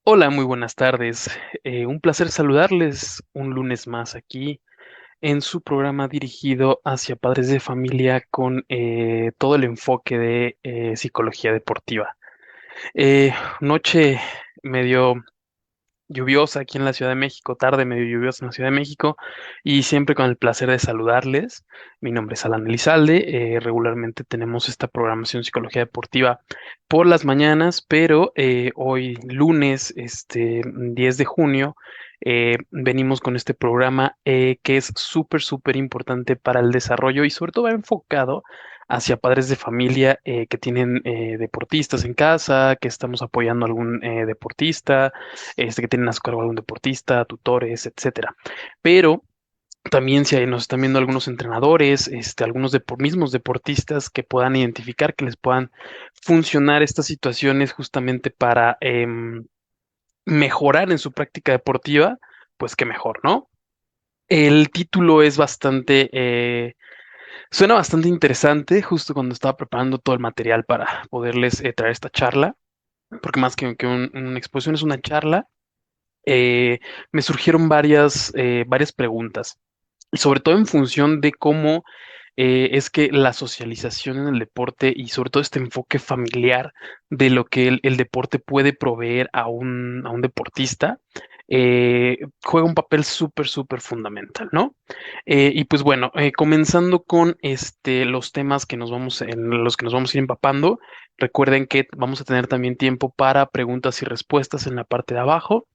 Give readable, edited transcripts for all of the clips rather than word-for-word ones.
Hola, muy buenas tardes. Un placer saludarles un lunes más aquí en su programa dirigido hacia padres de familia con todo el enfoque de psicología deportiva. Noche medio lluviosa aquí en la Ciudad de México, tarde medio lluviosa en la Ciudad de México, y siempre con el placer de saludarles. Mi nombre es Alan Elizalde. Regularmente tenemos esta programación psicología deportiva por las mañanas, pero hoy lunes, 10 de junio, venimos con este programa que es súper importante para el desarrollo y sobre todo va enfocado hacia padres de familia que tienen deportistas en casa, que estamos apoyando a algún deportista, que tienen a su cargo algún deportista, tutores, etcétera. Pero también si nos están viendo algunos entrenadores, algunos mismos deportistas que puedan identificar, que les puedan funcionar estas situaciones justamente para mejorar en su práctica deportiva, pues qué mejor, ¿no? El título es suena bastante interesante, justo cuando estaba preparando todo el material para poderles traer esta charla, porque más que una exposición es una charla. Me surgieron varias preguntas, y sobre todo en función de cómo es que la socialización en el deporte y sobre todo este enfoque familiar de lo que el deporte puede proveer a un deportista, juega un papel súper fundamental, ¿no? Y pues bueno, comenzando con los temas en los que nos vamos a ir empapando, recuerden que vamos a tener también tiempo para preguntas y respuestas en la parte de abajo.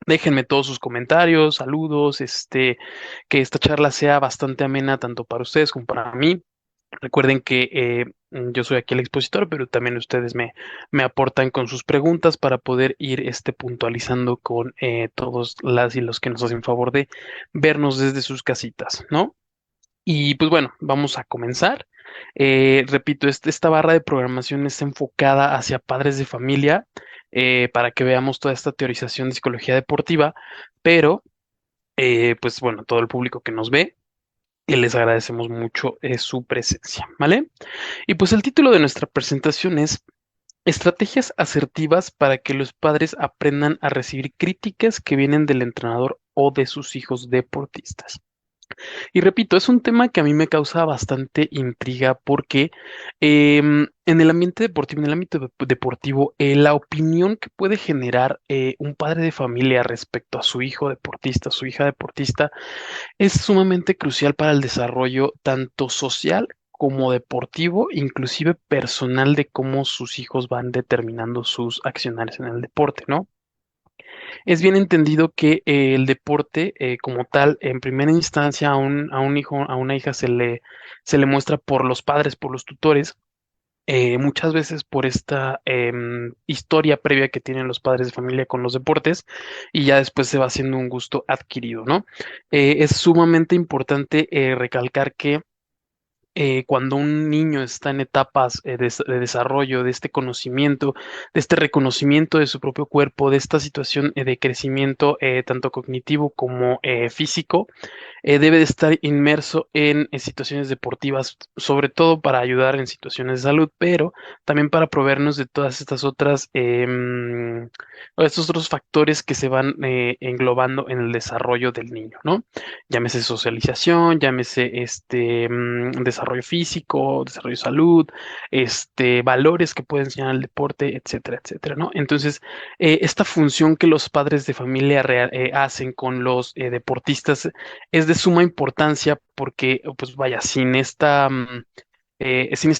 Déjenme todos sus comentarios, saludos, que esta charla sea bastante amena tanto para ustedes como para mí. Recuerden que yo soy aquí el expositor, pero también me aportan con sus preguntas para poder ir puntualizando con todos las y los que nos hacen favor de vernos desde sus casitas, ¿no? Y pues bueno, vamos a comenzar. Repito, esta barra de programación está enfocada hacia padres de familia para que veamos toda esta teorización de psicología deportiva, pero pues bueno, todo el público que nos ve, les agradecemos mucho su presencia, ¿vale? Y pues el título de nuestra presentación es Estrategias asertivas para que los padres aprendan a recibir críticas que vienen del entrenador o de sus hijos deportistas. Y repito, es un tema que a mí me causa bastante intriga porque en el ambiente deportivo, en el ámbito deportivo, la opinión que puede generar un padre de familia respecto a su hijo deportista, su hija deportista, es sumamente crucial para el desarrollo tanto social como deportivo, inclusive personal de cómo sus hijos van determinando sus accionarios en el deporte, ¿no? Es bien entendido que el deporte como tal, en primera instancia a un hijo, a una hija se le muestra por los padres, por los tutores, muchas veces por esta historia previa que tienen los padres de familia con los deportes y ya después se va haciendo un gusto adquirido, ¿no? Es sumamente importante recalcar que cuando un niño está en etapas de desarrollo, de este conocimiento, de este reconocimiento de su propio cuerpo, de esta situación de crecimiento tanto cognitivo como físico, debe de estar inmerso en situaciones deportivas, sobre todo para ayudar en situaciones de salud, pero también para proveernos de todas estas otras, estos otros factores que se van englobando en el desarrollo del niño, ¿no? Llámese socialización, llámese desarrollo físico, desarrollo de salud, valores que puede enseñar el deporte, etcétera, ¿no? Entonces, esta función que los padres de familia hacen con los deportistas es de suma importancia porque, pues vaya, sin este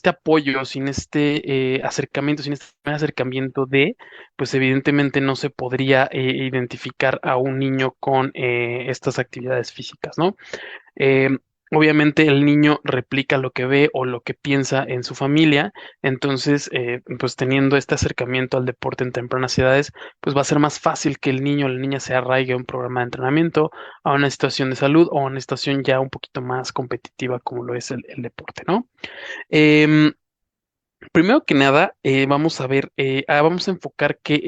apoyo, sin este acercamiento, sin este primer acercamiento pues evidentemente no se podría identificar a un niño con estas actividades físicas, ¿no? Eh, Obviamente el niño replica lo que ve o lo que piensa en su familia, entonces, pues teniendo este acercamiento al deporte en tempranas edades, pues va a ser más fácil que el niño o la niña se arraigue a un programa de entrenamiento, a una situación de salud o a una situación ya un poquito más competitiva como lo es el deporte, ¿no? Em, Primero que nada, vamos a ver, vamos a enfocar que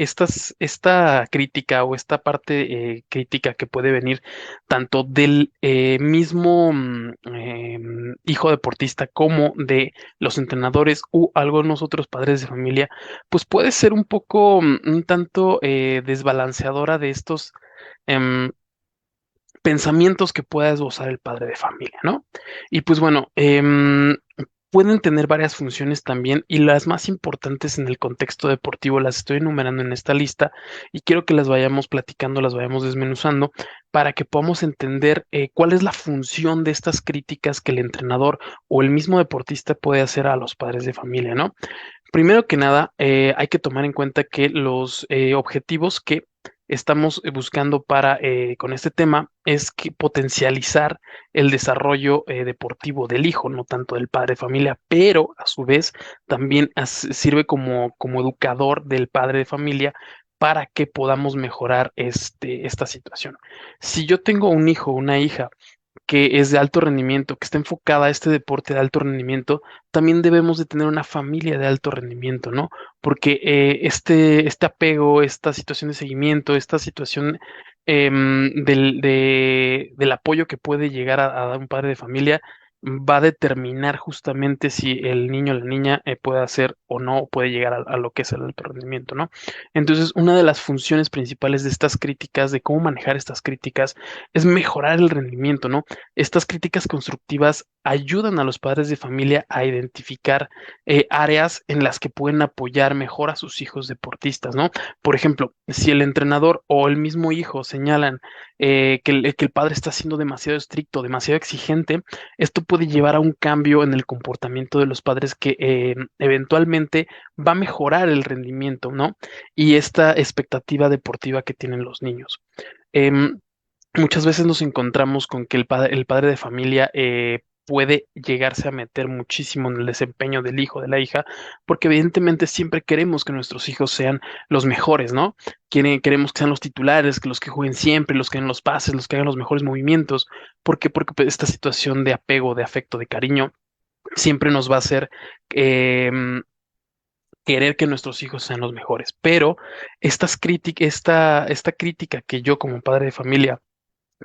esta crítica o esta parte crítica que puede venir tanto del mismo hijo deportista como de los entrenadores u algunos otros padres de familia, pues puede ser un poco, un tanto desbalanceadora de estos em, pensamientos que pueda esbozar el padre de familia, ¿no? Y pues bueno, pueden tener varias funciones también y las más importantes en el contexto deportivo las estoy enumerando en esta lista y quiero que las vayamos platicando, las vayamos desmenuzando para que podamos entender cuál es la función de estas críticas que el entrenador o el mismo deportista puede hacer a los padres de familia, ¿no? Primero que nada, hay que tomar en cuenta que los objetivos que estamos buscando para con este tema es que potencializar el desarrollo deportivo del hijo, no tanto del padre de familia, pero a su vez también sirve como educador del padre de familia para que podamos mejorar esta situación. Si yo tengo un hijo o una hija que es de alto rendimiento, que está enfocada a este deporte de alto rendimiento, también debemos de tener una familia de alto rendimiento, ¿no? Porque este apego, esta situación de seguimiento, esta situación del apoyo que puede llegar a dar un padre de familia, va a determinar justamente si el niño o la niña puede hacer o no puede llegar a lo que es el alto rendimiento, ¿no? Entonces, una de las funciones principales de estas críticas, de cómo manejar estas críticas, es mejorar el rendimiento, ¿no? Estas críticas constructivas ayudan a los padres de familia a identificar áreas en las que pueden apoyar mejor a sus hijos deportistas, ¿no? Por ejemplo, si el entrenador o el mismo hijo señalan que el padre está siendo demasiado estricto, demasiado exigente, esto puede llevar a un cambio en el comportamiento de los padres que eventualmente va a mejorar el rendimiento, ¿no? Y esta expectativa deportiva que tienen los niños. Em, Muchas veces nos encontramos con que el padre de familia puede llegarse a meter muchísimo en el desempeño del hijo, de la hija, porque evidentemente siempre queremos que nuestros hijos sean los mejores, ¿no? Queremos que sean los titulares, que los que jueguen siempre, los que hagan los pases, los que hagan los mejores movimientos. ¿Por qué? Porque pues, esta situación de apego, de afecto, de cariño, siempre nos va a hacer em, querer que nuestros hijos sean los mejores. Pero esta crítica que yo como padre de familia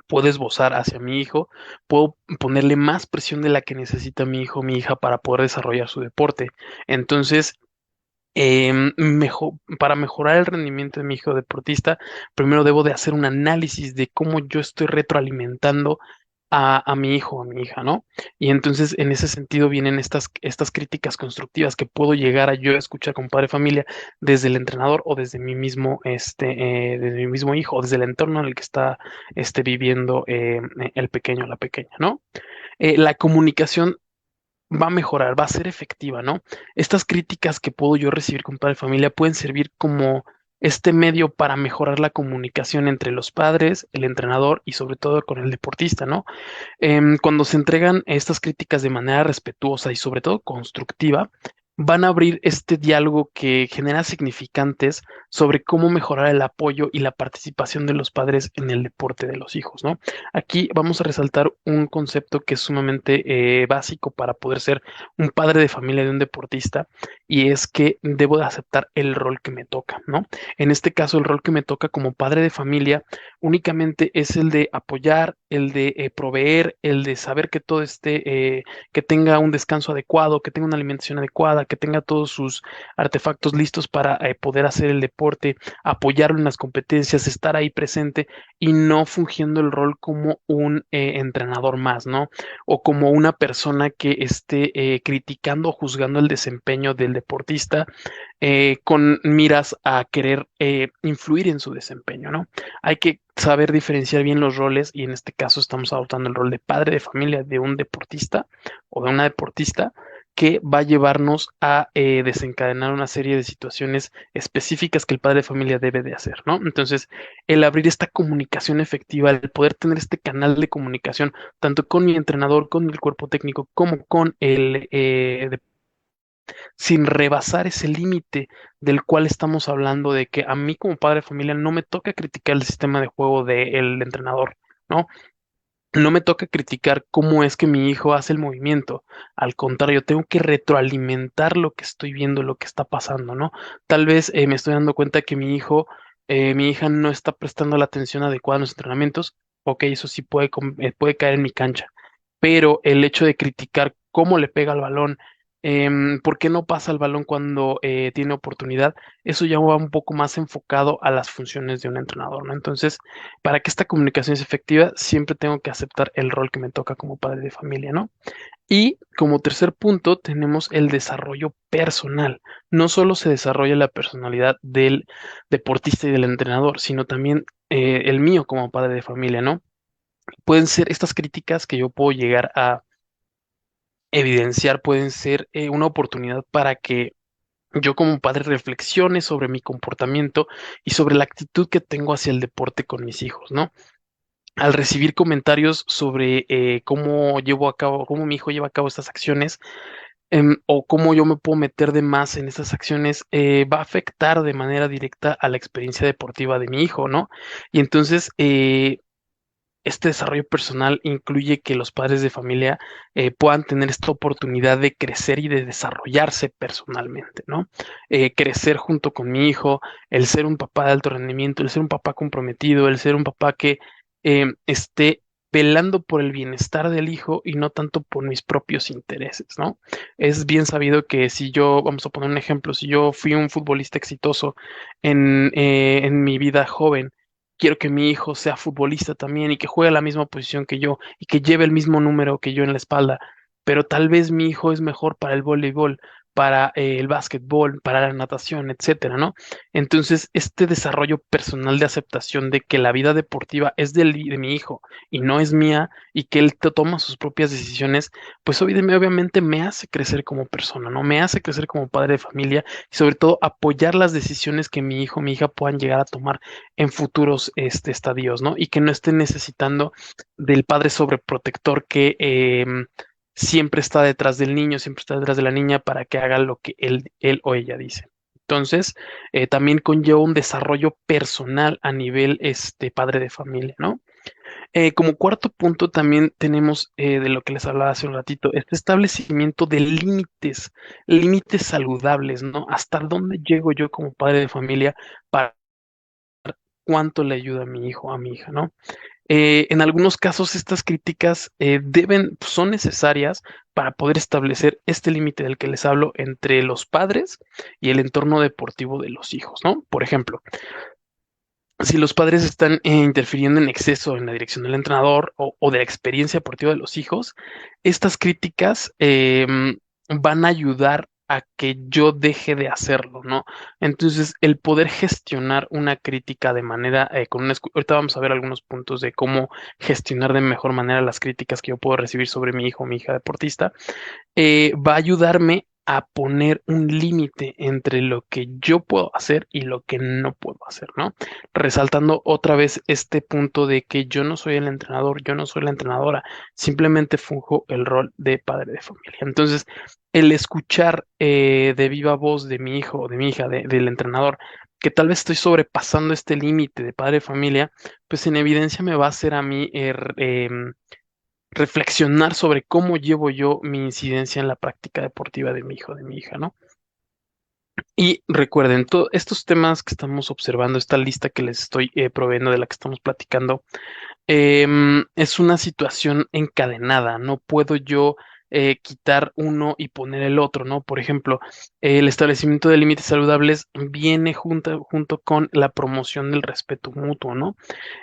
puedo esbozar hacia mi hijo, puedo ponerle más presión de la que necesita mi hijo o mi hija para poder desarrollar su deporte. Entonces, para mejorar el rendimiento de mi hijo deportista, primero debo de hacer un análisis de cómo yo estoy retroalimentando a mi hijo o a mi hija, ¿no? Y entonces en ese sentido vienen estas críticas constructivas que puedo llegar a yo escuchar como padre de familia desde el entrenador o desde desde mi mismo hijo o desde el entorno en el que está viviendo el pequeño o la pequeña, ¿no? La comunicación va a mejorar, va a ser efectiva, ¿no? Estas críticas que puedo yo recibir como padre de familia pueden servir como este medio para mejorar la comunicación entre los padres, el entrenador y sobre todo con el deportista, ¿no? Cuando se entregan estas críticas de manera respetuosa y sobre todo constructiva, van a abrir este diálogo que genera significantes sobre cómo mejorar el apoyo y la participación de los padres en el deporte de los hijos, ¿no? Aquí vamos a resaltar un concepto que es sumamente básico para poder ser un padre de familia de un deportista y es que debo de aceptar el rol que me toca, ¿no? En este caso, el rol que me toca como padre de familia únicamente es el de apoyar, el de proveer, el de saber que todo que tenga un descanso adecuado, que tenga una alimentación adecuada, que tenga todos sus artefactos listos para poder hacer el deporte, apoyarlo en las competencias, estar ahí presente y no fungiendo el rol como un entrenador más, ¿no? O como una persona que esté criticando o juzgando el desempeño del deportista con miras a querer influir en su desempeño, ¿no? Hay que saber diferenciar bien los roles y en este caso estamos adoptando el rol de padre de familia de un deportista o de una deportista que va a llevarnos a desencadenar una serie de situaciones específicas que el padre de familia debe de hacer, ¿no? Entonces, el abrir esta comunicación efectiva, el poder tener este canal de comunicación, tanto con mi entrenador, con el cuerpo técnico, como con el sin rebasar ese límite del cual estamos hablando de que a mí como padre de familia no me toca criticar el sistema de juego del entrenador, ¿no? No me toca criticar cómo es que mi hijo hace el movimiento. Al contrario, tengo que retroalimentar lo que estoy viendo, lo que está pasando, ¿no? Tal vez me estoy dando cuenta que mi hija no está prestando la atención adecuada en los entrenamientos. Ok, eso sí puede caer en mi cancha. Pero el hecho de criticar cómo le pega al balón, por qué no pasa el balón cuando tiene oportunidad, eso ya va un poco más enfocado a las funciones de un entrenador, ¿no? Entonces, para que esta comunicación sea efectiva, siempre tengo que aceptar el rol que me toca como padre de familia, ¿no? Y como tercer punto, tenemos el desarrollo personal. No solo se desarrolla la personalidad del deportista y del entrenador, sino también el mío como padre de familia, ¿no? Pueden ser estas críticas que yo puedo llegar a evidenciar, pueden ser una oportunidad para que yo como padre reflexione sobre mi comportamiento y sobre la actitud que tengo hacia el deporte con mis hijos, ¿no? Al recibir comentarios sobre cómo llevo a cabo, cómo mi hijo lleva a cabo estas acciones, o cómo yo me puedo meter de más en estas acciones, va a afectar de manera directa a la experiencia deportiva de mi hijo, ¿no? Y entonces, este desarrollo personal incluye que los padres de familia puedan tener esta oportunidad de crecer y de desarrollarse personalmente, ¿no? Crecer junto con mi hijo, el ser un papá de alto rendimiento, el ser un papá comprometido, el ser un papá que esté velando por el bienestar del hijo y no tanto por mis propios intereses, ¿no? Es bien sabido que si yo, vamos a poner un ejemplo, si yo fui un futbolista exitoso en mi vida joven, quiero que mi hijo sea futbolista también y que juegue la misma posición que yo y que lleve el mismo número que yo en la espalda, pero tal vez mi hijo es mejor para el voleibol, para el básquetbol, para la natación, etcétera, ¿no? Entonces, este desarrollo personal de aceptación de que la vida deportiva es de mi hijo y no es mía y que él toma sus propias decisiones, pues obviamente me hace crecer como persona, ¿no? Me hace crecer como padre de familia y sobre todo apoyar las decisiones que mi hijo, mi hija puedan llegar a tomar en futuros estadios, ¿no? Y que no estén necesitando del padre sobreprotector que siempre está detrás del niño, siempre está detrás de la niña para que haga lo que él o ella dice. Entonces, también conlleva un desarrollo personal a nivel padre de familia, ¿no? Como cuarto punto, también tenemos de lo que les hablaba hace un ratito, este establecimiento de límites, límites saludables, ¿no? ¿Hasta dónde llego yo como padre de familia para cuánto le ayuda a mi hijo, a mi hija, ¿no? En algunos casos estas críticas son necesarias para poder establecer este límite del que les hablo entre los padres y el entorno deportivo de los hijos, ¿no? Por ejemplo, si los padres están interfiriendo en exceso en la dirección del entrenador o de la experiencia deportiva de los hijos, estas críticas van a ayudar a que yo deje de hacerlo, ¿no? Entonces, el poder gestionar una crítica de manera, ahorita vamos a ver algunos puntos de cómo gestionar de mejor manera las críticas que yo puedo recibir sobre mi hijo o mi hija deportista, va a ayudarme a poner un límite entre lo que yo puedo hacer y lo que no puedo hacer, ¿no? Resaltando otra vez este punto de que yo no soy el entrenador, yo no soy la entrenadora, simplemente funjo el rol de padre de familia. Entonces, el escuchar de viva voz de mi hijo o de mi hija, del entrenador, que tal vez estoy sobrepasando este límite de padre de familia, pues en evidencia me va a hacer a mí reflexionar sobre cómo llevo yo mi incidencia en la práctica deportiva de mi hijo, de mi hija, ¿no? Y recuerden, todos estos temas que estamos observando, esta lista que les estoy proveyendo de la que estamos platicando, es una situación encadenada, no puedo yo quitar uno y poner el otro, ¿no? Por ejemplo, el establecimiento de límites saludables viene junto con la promoción del respeto mutuo, ¿no?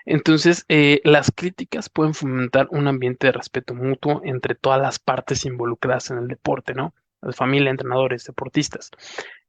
Entonces, las críticas pueden fomentar un ambiente de respeto mutuo entre todas las partes involucradas en el deporte, ¿no? La familia, entrenadores, deportistas.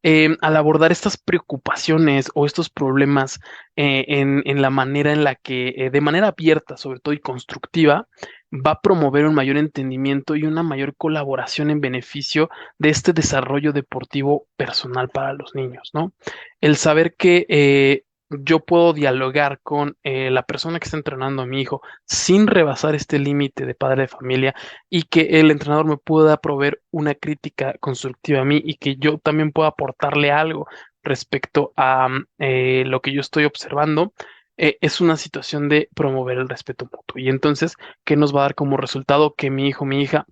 Al abordar estas preocupaciones o estos problemas en la manera en la que, de manera abierta, sobre todo y constructiva, va a promover un mayor entendimiento y una mayor colaboración en beneficio de este desarrollo deportivo personal para los niños, ¿no? El saber que yo puedo dialogar con la persona que está entrenando a mi hijo sin rebasar este límite de padre de familia y que el entrenador me pueda proveer una crítica constructiva a mí y que yo también pueda aportarle algo respecto a lo que yo estoy observando, es una situación de promover el respeto mutuo. Y entonces, ¿qué nos va a dar como resultado? Que mi hijo, mi hija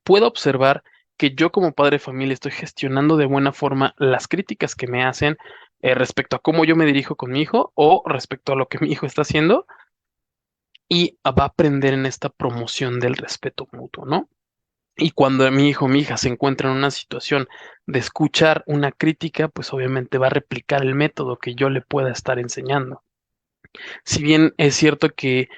pueda observar que yo como padre de familia estoy gestionando de buena forma las críticas que me hacen respecto a cómo yo me dirijo con mi hijo o respecto a lo que mi hijo está haciendo y va a aprender en esta promoción del respeto mutuo, ¿no? Y cuando mi hijo o mi hija se encuentra en una situación de escuchar una crítica, pues obviamente va a replicar el método que yo le pueda estar enseñando. Si bien es cierto que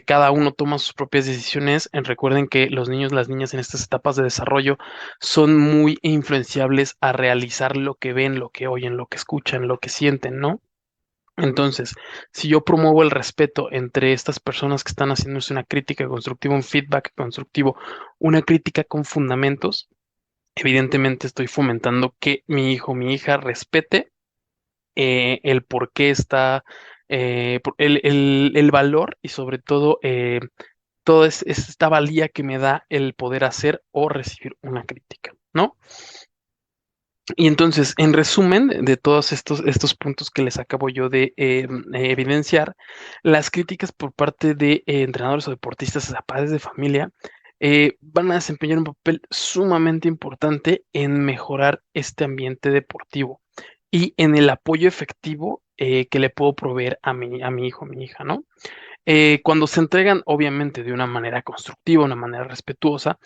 cada uno toma sus propias decisiones, recuerden que los niños, las niñas en estas etapas de desarrollo son muy influenciables a realizar lo que ven, lo que oyen, lo que escuchan, lo que sienten, ¿no? Entonces, si yo promuevo el respeto entre estas personas que están haciéndose una crítica constructiva, un feedback constructivo, una crítica con fundamentos, evidentemente estoy fomentando que mi hijo, mi hija respete el por qué está, el valor y sobre todo toda esta valía que me da el poder hacer o recibir una crítica, ¿no? Y entonces, en resumen de todos estos puntos que les acabo yo de evidenciar, las críticas por parte de entrenadores o deportistas a padres de familia van a desempeñar un papel sumamente importante en mejorar este ambiente deportivo y en el apoyo efectivo que le puedo proveer a mi hijo, mi hija, ¿no? Cuando se entregan, obviamente, de una manera constructiva, una manera respetuosa,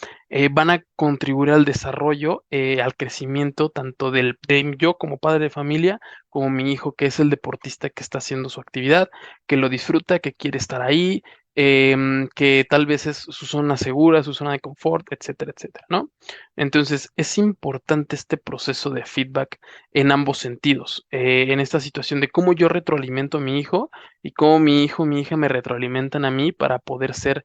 van a contribuir al desarrollo, al crecimiento tanto de yo como padre de familia, como mi hijo, que es el deportista que está haciendo su actividad, que lo disfruta, que quiere estar ahí, que tal vez es su zona segura, su zona de confort, etcétera, etcétera, ¿no? Entonces, es importante este proceso de feedback en ambos sentidos, en esta situación de cómo yo retroalimento a mi hijo y cómo mi hijo, mi hija me retroalimentan a mí para poder ser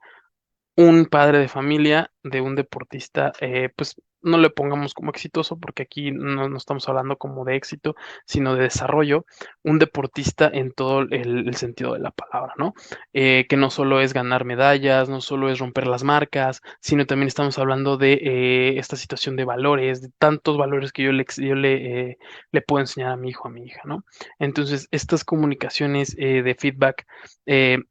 un padre de familia de un deportista, pues no le pongamos como exitoso, porque aquí no estamos hablando como de éxito, sino de desarrollo, un deportista en todo el sentido de la palabra, ¿no? Que no solo es ganar medallas, no solo es romper las marcas, sino también estamos hablando de esta situación de valores, de tantos valores que le puedo enseñar a mi hijo, a mi hija, ¿no? Entonces, estas comunicaciones de feedback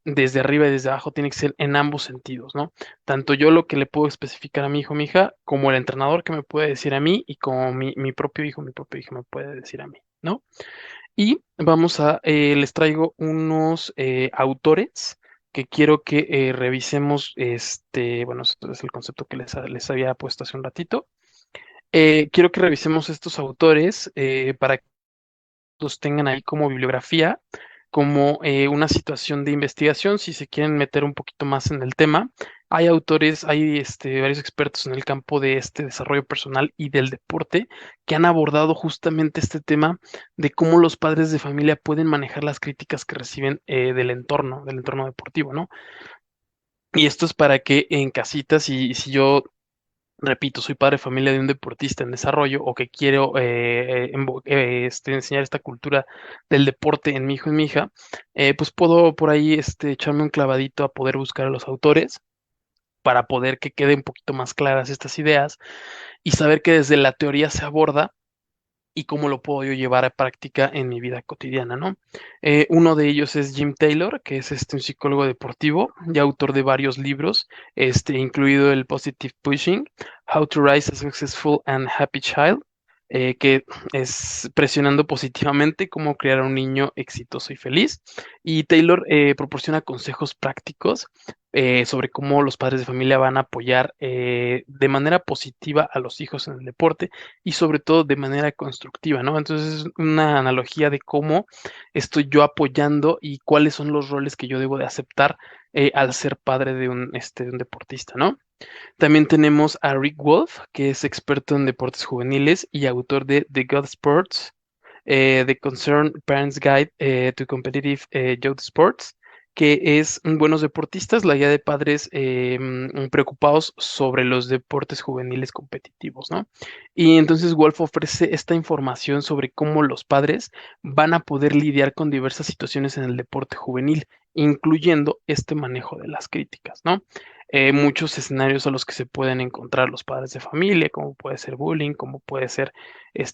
desde arriba y desde abajo tienen que ser en ambos sentidos, ¿no? Tanto yo lo que le puedo especificar a mi hijo, mi hija, como el entrenador que me puede decir a mí y como mi propio hijo, mi propia hija me puede decir a mí, ¿no? Y les traigo unos autores que quiero que revisemos, bueno, esto es el concepto que les había puesto hace un ratito. Quiero que revisemos estos autores para que los tengan ahí como bibliografía, como una situación de investigación, si se quieren meter un poquito más en el tema. Hay autores, hay varios expertos en el campo de este desarrollo personal y del deporte que han abordado justamente este tema de cómo los padres de familia pueden manejar las críticas que reciben del entorno deportivo, ¿no? Y esto es para que en casita, si yo repito, soy padre de familia de un deportista en desarrollo o que quiero enseñar esta cultura del deporte en mi hijo y mi hija, pues puedo por ahí echarme un clavadito a poder buscar a los autores para poder que quede un poquito más claras estas ideas y saber que desde la teoría se aborda y cómo lo puedo yo llevar a práctica en mi vida cotidiana, ¿no? Uno de ellos es Jim Taylor, que es un psicólogo deportivo y autor de varios libros, incluido el Positive Pushing, How to Raise a Successful and Happy Child, que es presionando positivamente cómo crear a un niño exitoso y feliz. Y Taylor proporciona consejos prácticos sobre cómo los padres de familia van a apoyar de manera positiva a los hijos en el deporte y sobre todo de manera constructiva, ¿no? Entonces es una analogía de cómo estoy yo apoyando y cuáles son los roles que yo debo de aceptar al ser padre de un deportista, ¿no? También tenemos a Rick Wolf, que es experto en deportes juveniles y autor de The God Sports, The Concerned Parents Guide to Competitive Youth Sports, que es Buenos Deportistas, la guía de padres preocupados sobre los deportes juveniles competitivos, ¿no? Y entonces Wolf ofrece esta información sobre cómo los padres van a poder lidiar con diversas situaciones en el deporte juvenil, incluyendo este manejo de las críticas, ¿no? muchos escenarios a los que se pueden encontrar los padres de familia, como puede ser bullying, como puede ser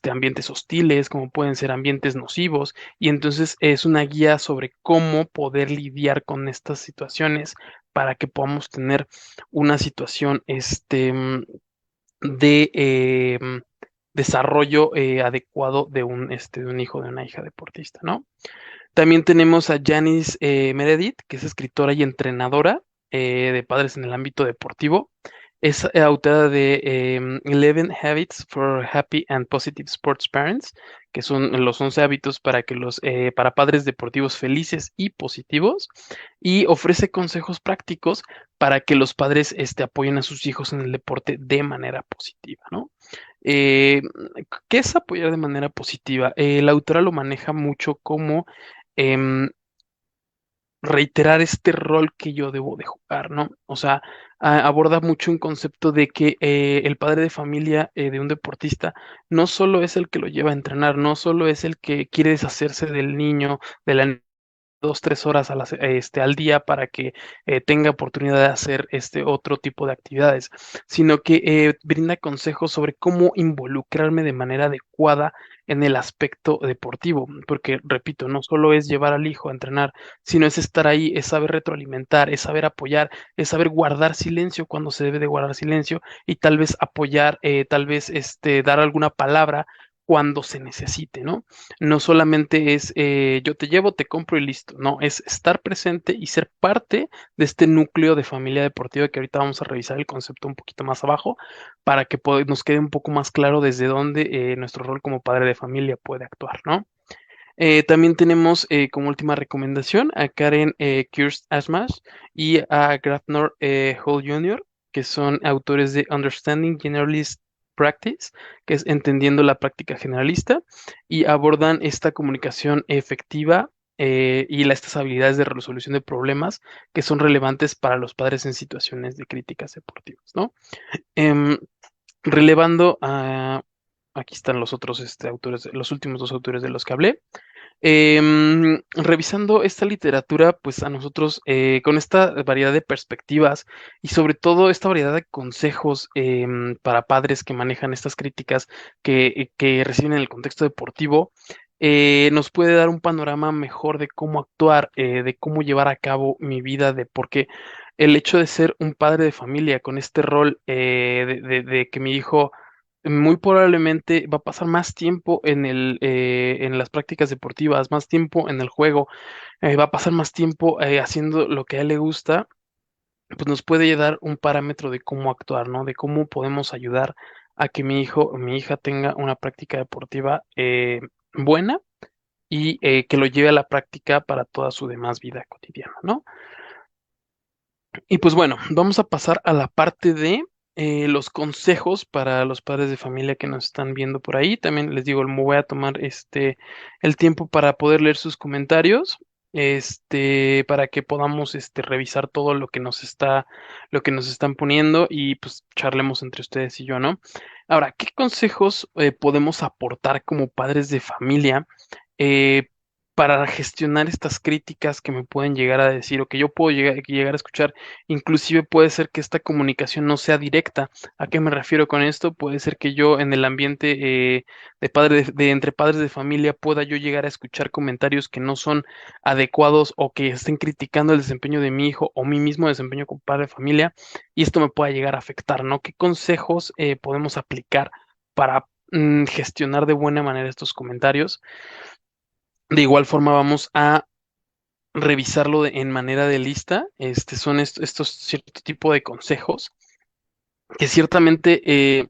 ambientes hostiles, como pueden ser ambientes nocivos, y entonces es una guía sobre cómo poder lidiar con estas situaciones para que podamos tener una situación de desarrollo adecuado de un hijo, de una hija deportista, ¿no? También tenemos a Janice Meredith, que es escritora y entrenadora de padres en el ámbito deportivo. Es autora de 11 Habits for Happy and Positive Sports Parents, que son los 11 hábitos para padres deportivos felices y positivos, y ofrece consejos prácticos para que los padres apoyen a sus hijos en el deporte de manera positiva, ¿no? Eh, ¿Qué es apoyar de manera positiva? La autora lo maneja mucho como em, reiterar este rol que yo debo de jugar, ¿no? O sea, aborda mucho un concepto de que el padre de familia de un deportista no solo es el que lo lleva a entrenar, no solo es el que quiere deshacerse del niño, de la 2, 3 horas al día para que tenga oportunidad de hacer este otro tipo de actividades, sino que brinda consejos sobre cómo involucrarme de manera adecuada en el aspecto deportivo, porque repito, no solo es llevar al hijo a entrenar, sino es estar ahí, es saber retroalimentar, es saber apoyar, es saber guardar silencio cuando se debe de guardar silencio y tal vez apoyar, tal vez dar alguna palabra cuando se necesite, ¿no? No solamente es yo te llevo, te compro y listo, no, es estar presente y ser parte de este núcleo de familia deportiva que ahorita vamos a revisar el concepto un poquito más abajo para que nos quede un poco más claro desde dónde nuestro rol como padre de familia puede actuar, ¿no? También tenemos como última recomendación a Karen Kirst Ashmash y a Grafnor Hall Jr., que son autores de Understanding Generalist Practice, que es Entendiendo la Práctica Generalista, y abordan esta comunicación efectiva y estas habilidades de resolución de problemas que son relevantes para los padres en situaciones de críticas deportivas, ¿no? Em, relevando a... Aquí están los otros autores, los últimos dos autores de los que hablé. Revisando esta literatura, pues a nosotros, con esta variedad de perspectivas y sobre todo esta variedad de consejos para padres que manejan estas críticas que reciben en el contexto deportivo, nos puede dar un panorama mejor de cómo actuar, de cómo llevar a cabo mi vida, de porque el hecho de ser un padre de familia con este rol de que mi hijo muy probablemente va a pasar más tiempo en las prácticas deportivas, más tiempo en el juego, va a pasar más tiempo haciendo lo que a él le gusta, pues nos puede dar un parámetro de cómo actuar, ¿no? De cómo podemos ayudar a que mi hijo o mi hija tenga una práctica deportiva buena y que lo lleve a la práctica para toda su demás vida cotidiana, ¿no? Y pues bueno, vamos a pasar a la parte de los consejos para los padres de familia que nos están viendo por ahí. También les digo, me voy a tomar el tiempo para poder leer sus comentarios, para que podamos revisar todo lo que nos están poniendo y pues charlemos entre ustedes y yo, ¿no? Ahora, ¿qué consejos podemos aportar como padres de familia? eh, para gestionar estas críticas que me pueden llegar a decir o que yo puedo llegar a escuchar. Inclusive puede ser que esta comunicación no sea directa. ¿A qué me refiero con esto? Puede ser que yo en el ambiente entre padres de familia pueda yo llegar a escuchar comentarios que no son adecuados o que estén criticando el desempeño de mi hijo o mi mismo desempeño como padre de familia y esto me pueda llegar a afectar, ¿no? ¿Qué consejos podemos aplicar para gestionar de buena manera estos comentarios? De igual forma vamos a revisarlo en manera de lista. Son estos cierto tipo de consejos que ciertamente,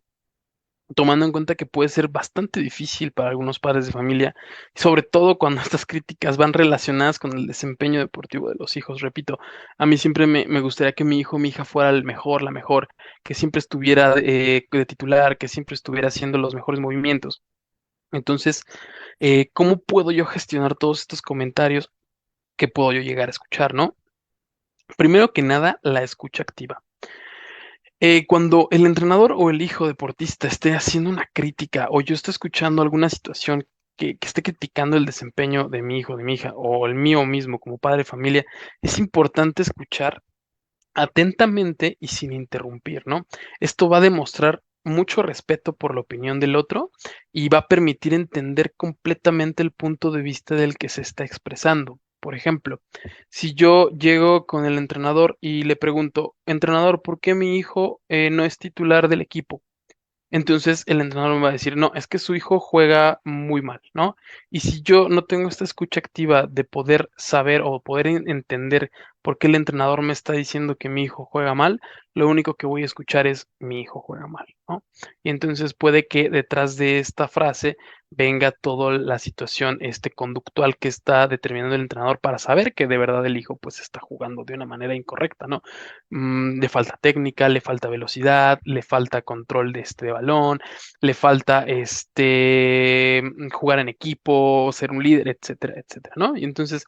tomando en cuenta que puede ser bastante difícil para algunos padres de familia, sobre todo cuando estas críticas van relacionadas con el desempeño deportivo de los hijos. Repito, a mí siempre me gustaría que mi hijo o mi hija fuera el mejor, la mejor, que siempre estuviera de titular, que siempre estuviera haciendo los mejores movimientos. Entonces, ¿cómo puedo yo gestionar todos estos comentarios que puedo yo llegar a escuchar, ¿no? Primero que nada, la escucha activa. Cuando el entrenador o el hijo deportista esté haciendo una crítica o yo esté escuchando alguna situación que esté criticando el desempeño de mi hijo, de mi hija o el mío mismo como padre de familia, es importante escuchar atentamente y sin interrumpir, ¿no? Esto va a demostrar mucho respeto por la opinión del otro y va a permitir entender completamente el punto de vista del que se está expresando. Por ejemplo, si yo llego con el entrenador y le pregunto, entrenador, ¿por qué mi hijo no es titular del equipo? Entonces el entrenador me va a decir, no, es que su hijo juega muy mal, ¿no? Y si yo no tengo esta escucha activa de poder saber o poder entender por qué el entrenador me está diciendo que mi hijo juega mal, lo único que voy a escuchar es mi hijo juega mal, ¿no? Y entonces puede que detrás de esta frase venga toda la situación conductual que está determinando el entrenador para saber que de verdad el hijo pues está jugando de una manera incorrecta, ¿no? Le falta técnica, le falta velocidad, le falta control de este balón, le falta jugar en equipo, ser un líder, etcétera, etcétera, ¿no? Y entonces,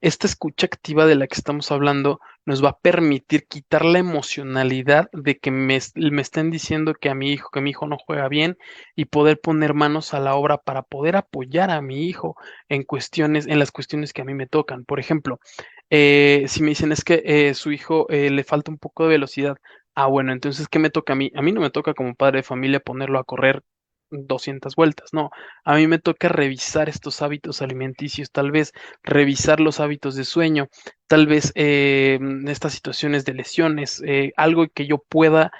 esta escucha activa de la que estamos hablando nos va a permitir quitar la emocionalidad de que me estén diciendo que mi hijo no juega bien y poder poner manos a la obra para poder apoyar a mi hijo en las cuestiones que a mí me tocan. Por ejemplo, si me dicen es que su hijo le falta un poco de velocidad, bueno, entonces, ¿qué me toca a mí? A mí no me toca como padre de familia ponerlo a correr 200 vueltas, no. A mí me toca revisar estos hábitos alimenticios, tal vez revisar los hábitos de sueño, tal vez estas situaciones de lesiones, algo que yo pueda,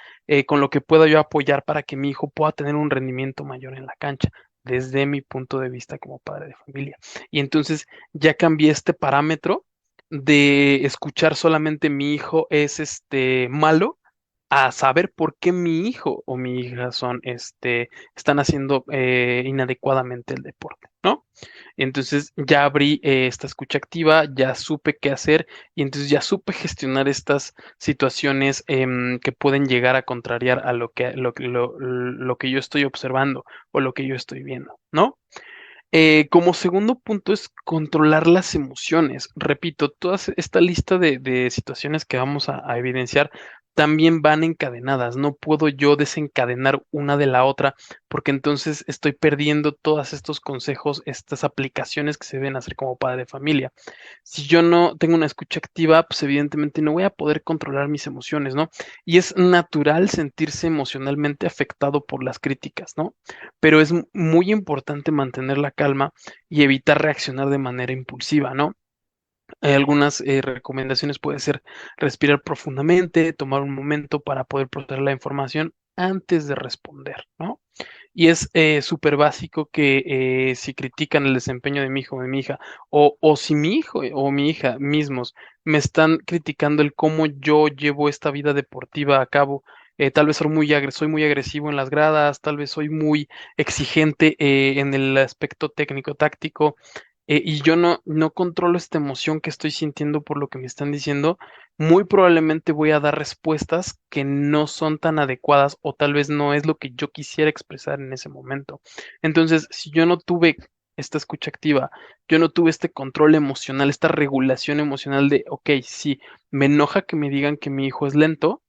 con lo que pueda yo apoyar para que mi hijo pueda tener un rendimiento mayor en la cancha, desde mi punto de vista como padre de familia. Y entonces ya cambié este parámetro de escuchar solamente mi hijo es malo a saber por qué mi hijo o mi hija están haciendo inadecuadamente el deporte, ¿no? Entonces ya abrí esta escucha activa, ya supe qué hacer y entonces ya supe gestionar estas situaciones que pueden llegar a contrariar a lo que yo estoy observando o lo que yo estoy viendo, ¿no? Como segundo punto es controlar las emociones. Repito, toda esta lista de situaciones que vamos a evidenciar también van encadenadas. No puedo yo desencadenar una de la otra porque entonces estoy perdiendo todos estos consejos, estas aplicaciones que se deben hacer como padre de familia. Si yo no tengo una escucha activa, pues evidentemente no voy a poder controlar mis emociones, ¿no? Y es natural sentirse emocionalmente afectado por las críticas, ¿no? Pero es muy importante mantener la calma y evitar reaccionar de manera impulsiva, ¿no? Hay algunas recomendaciones, puede ser respirar profundamente, tomar un momento para poder procesar la información antes de responder, ¿no? Y es súper básico que si critican el desempeño de mi hijo o de mi hija, o si mi hijo o mi hija mismos me están criticando el cómo yo llevo esta vida deportiva a cabo, tal vez soy muy agresivo en las gradas, tal vez soy muy exigente en el aspecto técnico-táctico, y yo no controlo esta emoción que estoy sintiendo por lo que me están diciendo, muy probablemente voy a dar respuestas que no son tan adecuadas o tal vez no es lo que yo quisiera expresar en ese momento. Entonces, si yo no tuve esta escucha activa, yo no tuve este control emocional, esta regulación emocional de, ok, sí, me enoja que me digan que mi hijo es lento,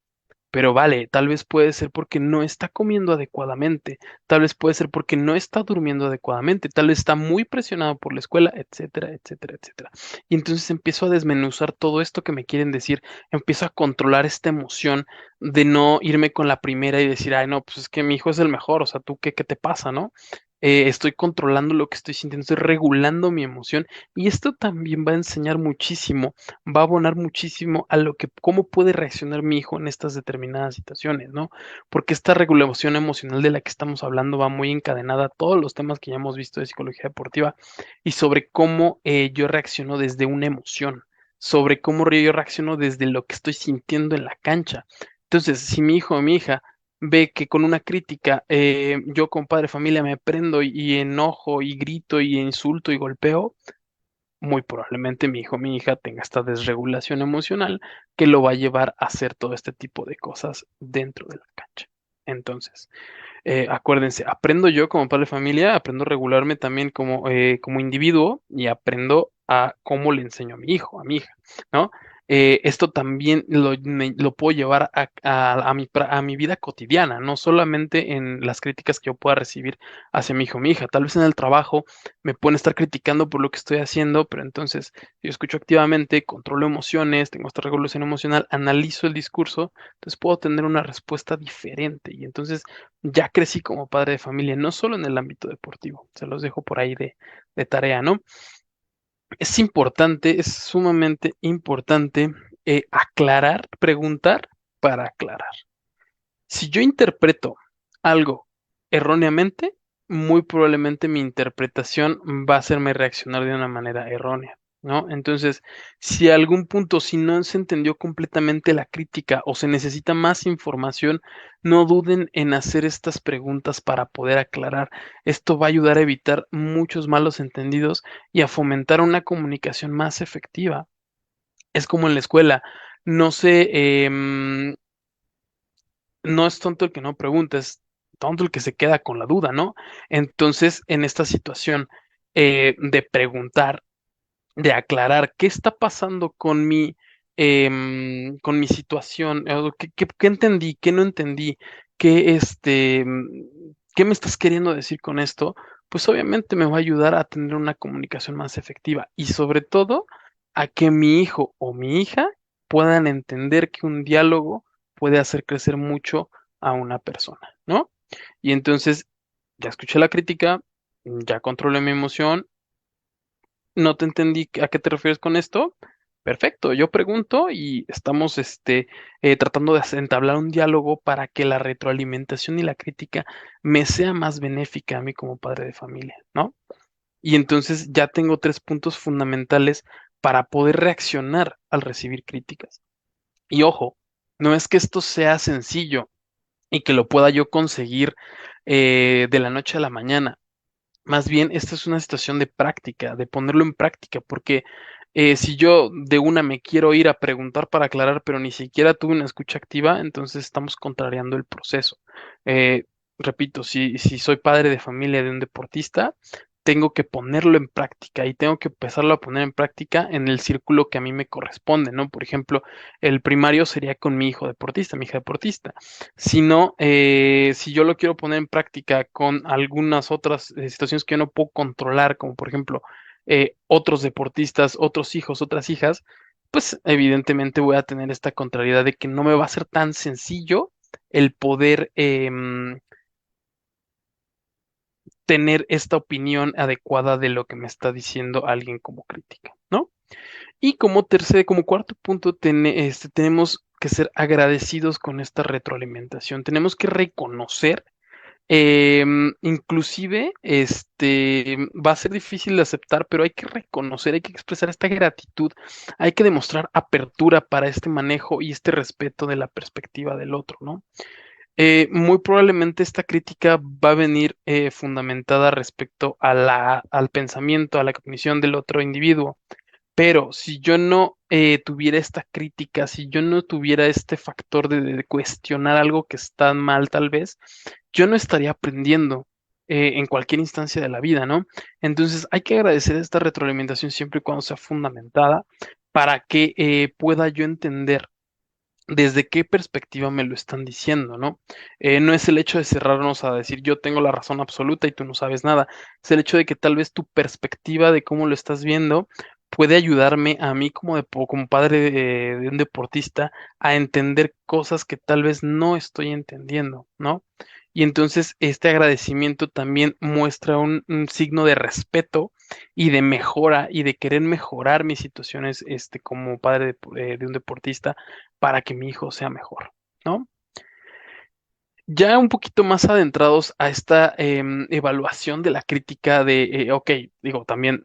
pero vale, tal vez puede ser porque no está comiendo adecuadamente, tal vez puede ser porque no está durmiendo adecuadamente, tal vez está muy presionado por la escuela, etcétera, etcétera, etcétera. Y entonces empiezo a desmenuzar todo esto que me quieren decir, empiezo a controlar esta emoción de no irme con la primera y decir, ay, no, pues es que mi hijo es el mejor, o sea, tú qué te pasa, ¿no? Estoy controlando lo que estoy sintiendo, estoy regulando mi emoción y esto también va a enseñar muchísimo, va a abonar muchísimo a lo que, cómo puede reaccionar mi hijo en estas determinadas situaciones, ¿no? Porque esta regulación emocional de la que estamos hablando va muy encadenada a todos los temas que ya hemos visto de psicología deportiva y sobre cómo yo reacciono desde una emoción, sobre cómo yo reacciono desde lo que estoy sintiendo en la cancha. Entonces, si mi hijo o mi hija ve que con una crítica yo como padre de familia me prendo y enojo y grito y insulto y golpeo, muy probablemente mi hijo o mi hija tenga esta desregulación emocional que lo va a llevar a hacer todo este tipo de cosas dentro de la cancha. Entonces, acuérdense, aprendo yo como padre de familia, aprendo a regularme también como individuo y aprendo a cómo le enseño a mi hijo, a mi hija, ¿no? Esto también lo puedo llevar a mi vida cotidiana, no solamente en las críticas que yo pueda recibir hacia mi hijo o mi hija. Tal vez en el trabajo me pueden estar criticando por lo que estoy haciendo, pero entonces yo escucho activamente, controlo emociones, tengo esta regulación emocional, analizo el discurso, entonces puedo tener una respuesta diferente. Y entonces ya crecí como padre de familia, no solo en el ámbito deportivo. Se los dejo por ahí de tarea, ¿no? Es importante, es sumamente importante aclarar, preguntar para aclarar. Si yo interpreto algo erróneamente, muy probablemente mi interpretación va a hacerme reaccionar de una manera errónea, ¿no? Entonces, si a algún punto, si no se entendió completamente la crítica o se necesita más información, no duden en hacer estas preguntas para poder aclarar. Esto va a ayudar a evitar muchos malos entendidos y a fomentar una comunicación más efectiva. Es como en la escuela, no sé, no es tonto el que no pregunta, es tonto el que se queda con la duda, ¿no? Entonces, en esta situación de preguntar, de aclarar qué está pasando con mi situación, qué entendí, qué no entendí, qué me estás queriendo decir con esto, pues obviamente me va a ayudar a tener una comunicación más efectiva y sobre todo a que mi hijo o mi hija puedan entender que un diálogo puede hacer crecer mucho a una persona, ¿no? Y entonces, ya escuché la crítica, ya controlé mi emoción, no te entendí a qué te refieres con esto. Perfecto, yo pregunto y estamos tratando de entablar un diálogo para que la retroalimentación y la crítica me sea más benéfica a mí como padre de familia, ¿no? Y entonces ya tengo tres puntos fundamentales para poder reaccionar al recibir críticas. Y ojo, no es que esto sea sencillo y que lo pueda yo conseguir de la noche a la mañana. Más bien, esta es una situación de práctica, de ponerlo en práctica, porque si yo de una me quiero ir a preguntar para aclarar, pero ni siquiera tuve una escucha activa, entonces estamos contrariando el proceso. Eh, Repito, si soy padre de familia de un deportista, tengo que ponerlo en práctica y tengo que empezarlo a poner en práctica en el círculo que a mí me corresponde, ¿no? Por ejemplo, el primario sería con mi hijo deportista, mi hija deportista. Sino, si yo lo quiero poner en práctica con algunas otras situaciones que yo no puedo controlar, como por ejemplo otros deportistas, otros hijos, otras hijas, pues evidentemente voy a tener esta contrariedad de que no me va a ser tan sencillo el poder tener esta opinión adecuada de lo que me está diciendo alguien como crítica, ¿no? Y como cuarto punto, tenemos que ser agradecidos con esta retroalimentación. Tenemos que reconocer, inclusive, va a ser difícil de aceptar, pero hay que reconocer, hay que expresar esta gratitud, hay que demostrar apertura para este manejo y este respeto de la perspectiva del otro, ¿no? Muy probablemente esta crítica va a venir fundamentada respecto al pensamiento, a la cognición del otro individuo. Pero si yo no tuviera esta crítica, si yo no tuviera este factor de cuestionar algo que está mal tal vez, yo no estaría aprendiendo en cualquier instancia de la vida, ¿no? Entonces hay que agradecer esta retroalimentación siempre y cuando sea fundamentada para que pueda yo entender desde qué perspectiva me lo están diciendo, ¿no? No es el hecho de cerrarnos a decir yo tengo la razón absoluta y tú no sabes nada, es el hecho de que tal vez tu perspectiva de cómo lo estás viendo puede ayudarme a mí como padre de un deportista a entender cosas que tal vez no estoy entendiendo, ¿no? Y entonces este agradecimiento también muestra un signo de respeto y de mejora y de querer mejorar mis situaciones como padre de un deportista para que mi hijo sea mejor, ¿no? Ya un poquito más adentrados a esta evaluación de la crítica ok, digo, también,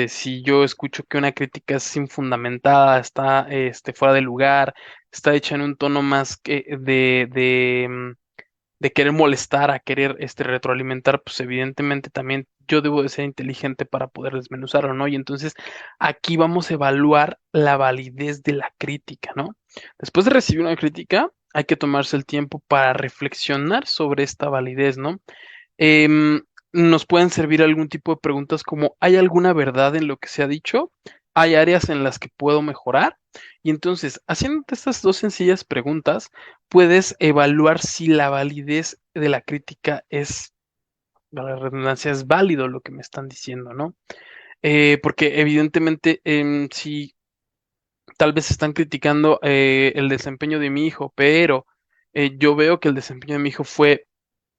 si yo escucho que una crítica es infundamentada, está, fuera de lugar, está hecha en un tono más que de querer molestar, a querer, retroalimentar, pues evidentemente también yo debo de ser inteligente para poder desmenuzarlo, ¿no? Y entonces aquí vamos a evaluar la validez de la crítica, ¿no? Después de recibir una crítica, hay que tomarse el tiempo para reflexionar sobre esta validez, ¿no? Nos pueden servir algún tipo de preguntas como, ¿hay alguna verdad en lo que se ha dicho? hay áreas en las que puedo mejorar. Y entonces, haciéndote estas dos sencillas preguntas, puedes evaluar si la validez de la crítica es, la redundancia, es válido lo que me están diciendo, ¿no? Porque evidentemente, si tal vez están criticando el desempeño de mi hijo, pero yo veo que el desempeño de mi hijo fue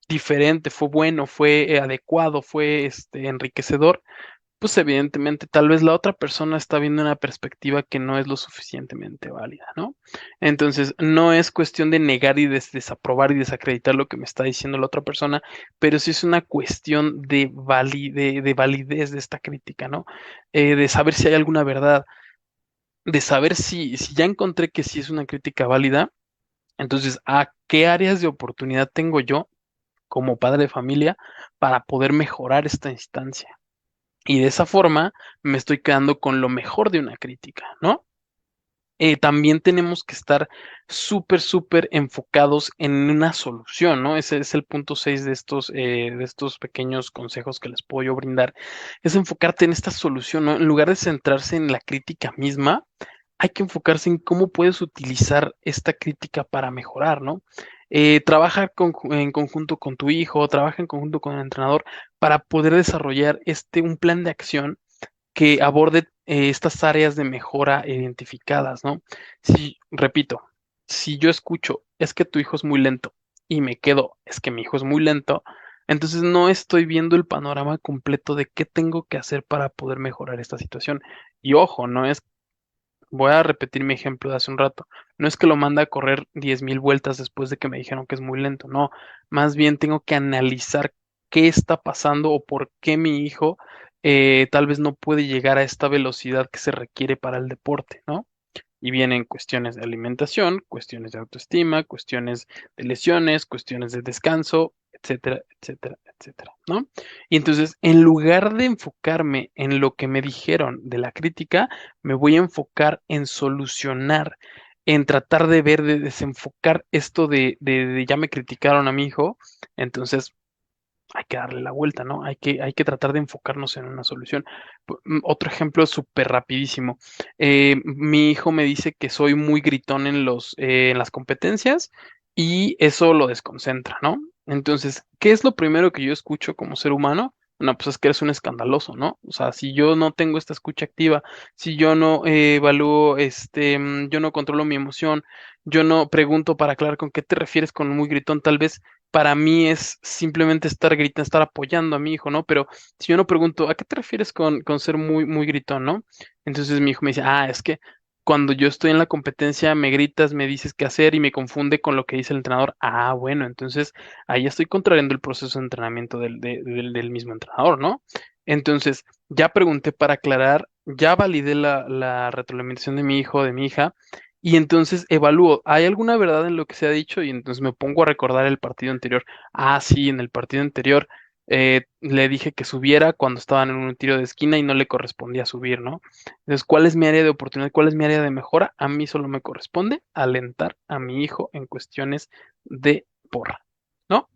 diferente, fue bueno, fue adecuado, fue enriquecedor, pues evidentemente tal vez la otra persona está viendo una perspectiva que no es lo suficientemente válida, ¿no? Entonces, no es cuestión de negar y desaprobar y desacreditar lo que me está diciendo la otra persona, pero sí es una cuestión de validez de esta crítica, ¿no? De saber si hay alguna verdad, de saber si ya encontré que sí es una crítica válida, entonces, ¿a qué áreas de oportunidad tengo yo como padre de familia para poder mejorar esta instancia? Y de esa forma me estoy quedando con lo mejor de una crítica, ¿no? También tenemos que estar súper, súper enfocados en una solución, ¿no? Ese es el punto 6 de estos pequeños consejos que les puedo yo brindar. Es enfocarte en esta solución, ¿no? En lugar de centrarse en la crítica misma, hay que enfocarse en cómo puedes utilizar esta crítica para mejorar, ¿no? Trabaja en conjunto con tu hijo, trabaja en conjunto con el entrenador para poder desarrollar un plan de acción que aborde estas áreas de mejora identificadas, ¿no? Si, repito, si yo escucho, es que tu hijo es muy lento y me quedo, es que mi hijo es muy lento, entonces no estoy viendo el panorama completo de qué tengo que hacer para poder mejorar esta situación. Y ojo, no es, voy a repetir mi ejemplo de hace un rato, no es que lo mande a correr 10,000 vueltas después de que me dijeron que es muy lento, no, más bien tengo que analizar qué está pasando o por qué mi hijo tal vez no puede llegar a esta velocidad que se requiere para el deporte, ¿no? Y vienen cuestiones de alimentación, cuestiones de autoestima, cuestiones de lesiones, cuestiones de descanso, etcétera, etcétera, etcétera, ¿no? Y entonces, en lugar de enfocarme en lo que me dijeron de la crítica, me voy a enfocar en solucionar, en tratar de ver, de desenfocar esto de ya me criticaron a mi hijo, entonces hay que darle la vuelta, ¿no? Hay que tratar de enfocarnos en una solución. Otro ejemplo súper rapidísimo. Mi hijo me dice que soy muy gritón en las competencias y eso lo desconcentra, ¿no? Entonces, ¿qué es lo primero que yo escucho como ser humano? No, pues es que eres un escandaloso, ¿no? O sea, si yo no tengo esta escucha activa, si yo no evalúo, yo no controlo mi emoción, yo no pregunto para aclarar con qué te refieres con muy gritón, tal vez para mí es simplemente estar gritando, estar apoyando a mi hijo, ¿no? Pero si yo no pregunto, ¿a qué te refieres con ser muy, muy gritón, ¿no? Entonces mi hijo me dice, es que cuando yo estoy en la competencia me gritas, me dices qué hacer y me confunde con lo que dice el entrenador. Bueno, entonces ahí estoy contrariando el proceso de entrenamiento del mismo entrenador, ¿no? Entonces, ya pregunté para aclarar, ya validé la retroalimentación de mi hijo, de mi hija, y entonces evalúo, ¿hay alguna verdad en lo que se ha dicho? Y entonces me pongo a recordar el partido anterior. Sí, en el partido anterior le dije que subiera cuando estaban en un tiro de esquina y no le correspondía subir, ¿no? Entonces, ¿cuál es mi área de oportunidad? ¿Cuál es mi área de mejora? A mí solo me corresponde alentar a mi hijo en cuestiones de porra, ¿no?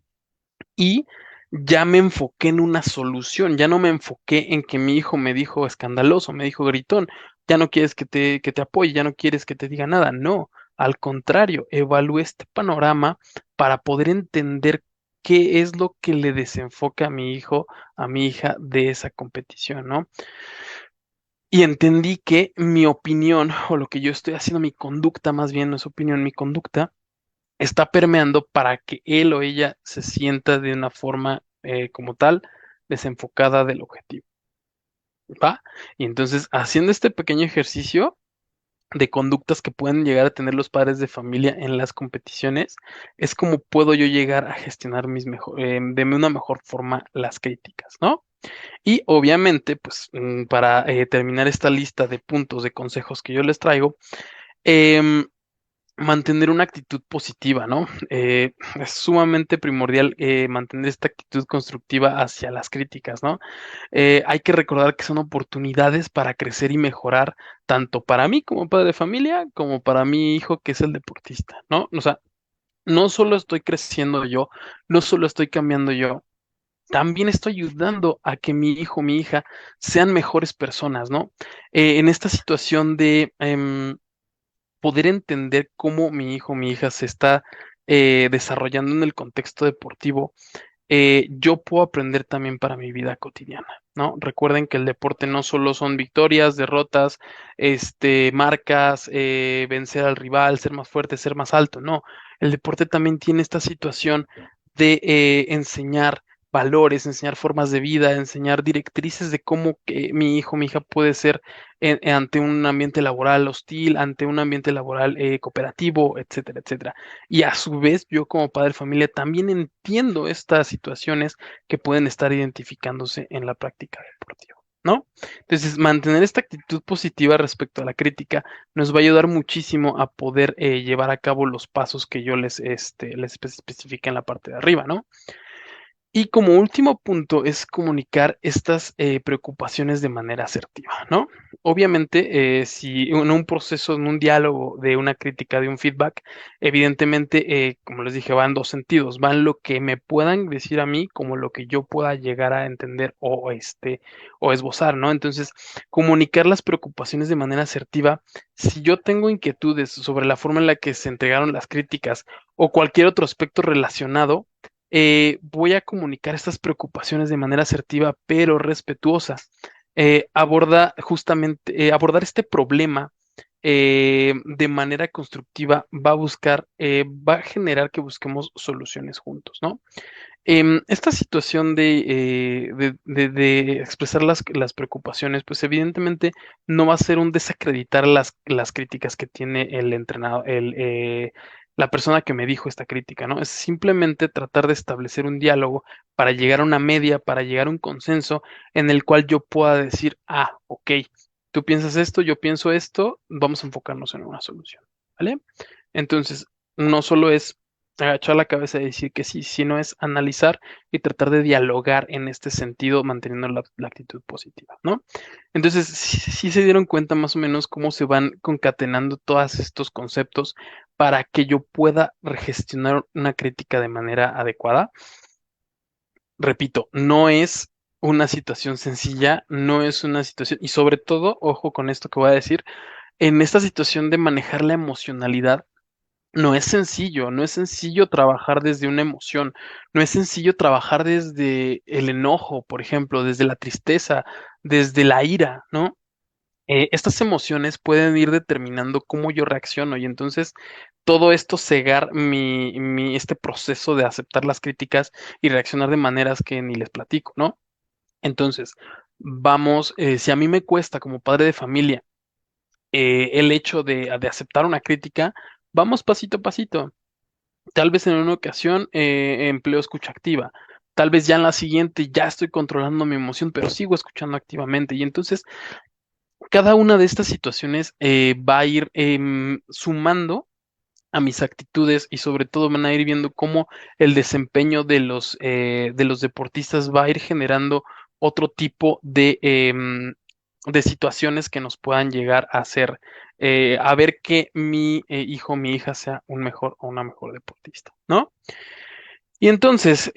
Y ya me enfoqué en una solución, ya no me enfoqué en que mi hijo me dijo escandaloso, me dijo gritón, ya no quieres que te apoye, ya no quieres que te diga nada, no, al contrario, evalué este panorama para poder entender qué es lo que le desenfoca a mi hijo, a mi hija de esa competición, ¿no? Y entendí que mi opinión o lo que yo estoy haciendo, mi conducta más bien, no es opinión, mi conducta está permeando para que él o ella se sienta de una forma como tal desenfocada del objetivo, ¿va? Y entonces, haciendo este pequeño ejercicio de conductas que pueden llegar a tener los padres de familia en las competiciones, es como puedo yo llegar a gestionar de una mejor forma las críticas, ¿no? Y obviamente, pues para terminar esta lista de puntos de consejos que yo les traigo, em, mantener una actitud positiva, ¿no? Es sumamente primordial mantener esta actitud constructiva hacia las críticas, ¿no? Hay que recordar que son oportunidades para crecer y mejorar, tanto para mí como padre de familia, como para mi hijo que es el deportista, ¿no? O sea, no solo estoy creciendo yo, no solo estoy cambiando yo, también estoy ayudando a que mi hijo, mi hija sean mejores personas, ¿no? En esta situación de poder entender cómo mi hijo, mi hija se está desarrollando en el contexto deportivo, yo puedo aprender también para mi vida cotidiana, ¿no? Recuerden que el deporte no solo son victorias, derrotas, marcas, vencer al rival, ser más fuerte, ser más alto, no. El deporte también tiene esta situación de enseñar valores, enseñar formas de vida, enseñar directrices de cómo que mi hijo, mi hija puede ser ante un ambiente laboral hostil, ante un ambiente laboral cooperativo, etcétera, etcétera. Y a su vez, yo como padre de familia también entiendo estas situaciones que pueden estar identificándose en la práctica deportiva, ¿no? Entonces, mantener esta actitud positiva respecto a la crítica nos va a ayudar muchísimo a poder llevar a cabo los pasos que yo les especifique en la parte de arriba, ¿no? Y como último punto es comunicar estas preocupaciones de manera asertiva, ¿no? Obviamente, si en un proceso, en un diálogo de una crítica, de un feedback, evidentemente, como les dije, van dos sentidos, van lo que me puedan decir a mí como lo que yo pueda llegar a entender o esbozar, ¿no? Entonces, comunicar las preocupaciones de manera asertiva. Si yo tengo inquietudes sobre la forma en la que se entregaron las críticas o cualquier otro aspecto relacionado, voy a comunicar estas preocupaciones de manera asertiva, pero respetuosa. Abordar este problema de manera constructiva va a generar que busquemos soluciones juntos, ¿no? Esta situación de expresar las preocupaciones, pues evidentemente no va a ser un desacreditar las críticas que tiene el entrenador, la persona que me dijo esta crítica, ¿no? Es simplemente tratar de establecer un diálogo para llegar a una media, para llegar a un consenso en el cual yo pueda decir, ok, tú piensas esto, yo pienso esto, vamos a enfocarnos en una solución, ¿vale? Entonces, no solo es agachar la cabeza y decir que sí, sino es analizar y tratar de dialogar en este sentido, manteniendo la actitud positiva, ¿no? Entonces, sí se dieron cuenta más o menos cómo se van concatenando todos estos conceptos para que yo pueda gestionar una crítica de manera adecuada. Repito, no es una situación sencilla, no es una situación, y sobre todo, ojo con esto que voy a decir, en esta situación de manejar la emocionalidad, no es sencillo, no es sencillo trabajar desde una emoción, no es sencillo trabajar desde el enojo, por ejemplo, desde la tristeza, desde la ira, ¿no? Estas emociones pueden ir determinando cómo yo reacciono y entonces todo esto cegar este proceso de aceptar las críticas y reaccionar de maneras que ni les platico, ¿no? Entonces, vamos, si a mí me cuesta como padre de familia el hecho de aceptar una crítica, vamos pasito a pasito. Tal vez en una ocasión empleo escucha activa. Tal vez ya en la siguiente ya estoy controlando mi emoción, pero sigo escuchando activamente. Y entonces cada una de estas situaciones va a ir sumando a mis actitudes y sobre todo van a ir viendo cómo el desempeño de los deportistas va a ir generando otro tipo de situaciones que nos puedan llegar a hacer, a ver que mi hijo, mi hija sea un mejor o una mejor deportista, ¿no? Y entonces,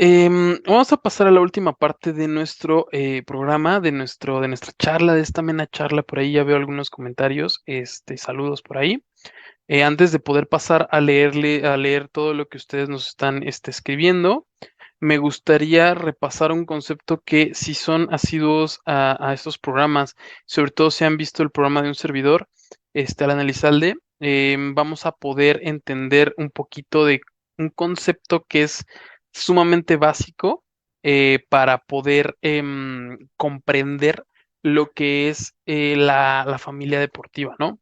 vamos a pasar a la última parte de nuestro programa, de nuestra charla, de esta amena charla. Por ahí ya veo algunos comentarios, saludos por ahí. Antes de poder pasar a leer todo lo que ustedes nos están escribiendo, me gustaría repasar un concepto que si son asiduos a estos programas, sobre todo si han visto el programa de un servidor, al analizarle, vamos a poder entender un poquito de un concepto que es sumamente básico para poder comprender lo que es la familia deportiva, ¿no?